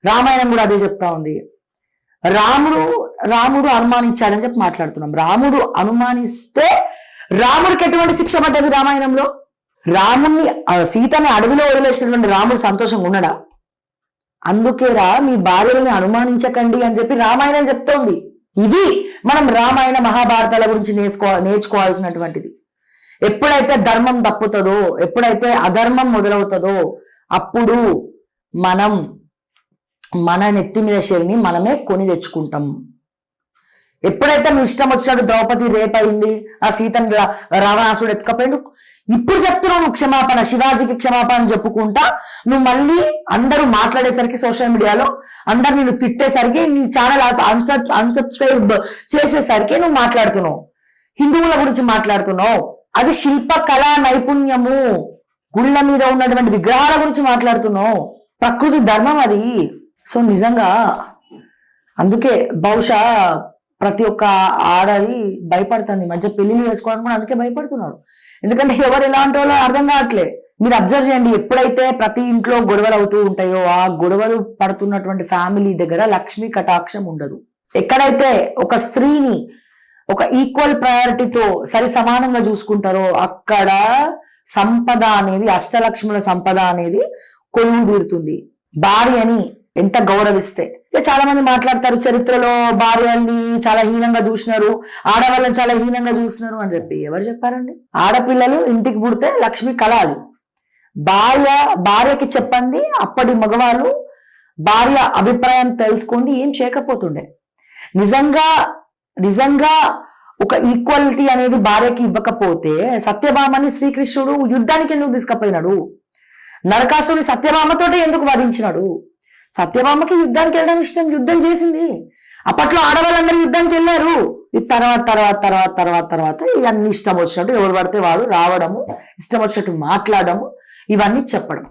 రామాయణం కూడా అదే చెప్తా ఉంది. రాముడు అనుమానించాడని చెప్పి మాట్లాడుతున్నాం. రాముడు అనుమానిస్తే రాముడికి ఎటువంటి శిక్ష పడ్డది రామాయణంలో? రాముణ్ణి సీతని అడవిలో వదిలేసినటువంటి రాముడు సంతోషంగా ఉన్నాడా? అందుకేరా మీ భార్యలని అనుమానించకండి అని చెప్పి రామాయణం చెప్తోంది. ఇది మనం రామాయణ మహాభారతాల గురించి నేర్చుకోవాల్సినటువంటిది. ఎప్పుడైతే ధర్మం తప్పుతుందో, ఎప్పుడైతే అధర్మం మొదలవుతుందో అప్పుడు మనం మన నెత్తి మీద శరిని మనమే కొని తెచ్చుకుంటాం. ఎప్పుడైతే నువ్వు ఇష్టం వచ్చినట్టు ద్రౌపది రేపయింది, ఆ సీతను రావణాసుడు ఎత్తుకపోయాడు, ఇప్పుడు చెప్తున్నావు నువ్వు క్షమాపణ, శివాజీకి క్షమాపణ చెప్పుకుంటా నువ్వు మళ్ళీ అందరూ మాట్లాడేసరికి సోషల్ మీడియాలో అందరు నిన్ను తిట్టేసరికి నీ ఛానల్ అన్సబ్స్క్రైబ్ చేసేసరికి నువ్వు మాట్లాడుతున్నావు, హిందువుల గురించి మాట్లాడుతున్నావు. అది శిల్ప కళా నైపుణ్యము, గుళ్ళ మీద ఉన్నటువంటి విగ్రహాల గురించి మాట్లాడుతున్నావు, ప్రకృతి ధర్మం అది. సో నిజంగా అందుకే బహుశా ప్రతి ఒక్క ఆడది భయపడుతుంది, మధ్య పెళ్లిళ్ళు చేసుకోవడానికి కూడా అందుకే భయపడుతున్నారు. ఎందుకంటే ఎవరు ఎలాంటి వాళ్ళో అర్థం కావట్లే. మీరు అబ్జర్వ్ చేయండి, ఎప్పుడైతే ప్రతి ఇంట్లో గొడవలు అవుతూ ఉంటాయో ఆ గొడవలు పడుతున్నటువంటి ఫ్యామిలీ దగ్గర లక్ష్మీ కటాక్షం ఉండదు. ఎక్కడైతే ఒక స్త్రీని ఒక ఈక్వల్ ప్రయారిటీతో సరి సమానంగా చూసుకుంటారో అక్కడ సంపద అనేది, అష్టలక్ష్ముల సంపద అనేది కొలువు తీరుతుంది. భార్యని ఎంత గౌరవిస్తే. చాలా మంది మాట్లాడతారు చరిత్రలో భార్యల్ని చాలా హీనంగా చూసినారు, ఆడవాళ్ళని చాలా హీనంగా చూసినారు అని చెప్పి. ఎవరు చెప్పారండి? ఆడపిల్లలు ఇంటికి పుడితే లక్ష్మి కళ. అది భార్యకి చెప్పండి. అప్పటి మగవాళ్ళు భార్య అభిప్రాయం తెలుసుకోండి ఏం చేయకపోతుండే. నిజంగా ఒక ఈక్వాలిటీ అనేది భార్యకి ఇవ్వకపోతే సత్యభామని శ్రీకృష్ణుడు యుద్ధానికి ఎందుకు తీసుకుపోయినాడు? నరకాసుని సత్యభామతోటే ఎందుకు వధించినాడు? సత్యభామకి యుద్ధానికి వెళ్ళడం ఇష్టం, యుద్ధం చేసింది. అప్పట్లో ఆడవాళ్ళందరూ యుద్ధానికి వెళ్ళారు. ఈ తర్వాత ఇవన్నీ ఇష్టం వచ్చినట్టు ఎవరు పడితే వాడు రావడము, ఇష్టం వచ్చినట్టు మాట్లాడము, ఇవన్నీ చెప్పడం.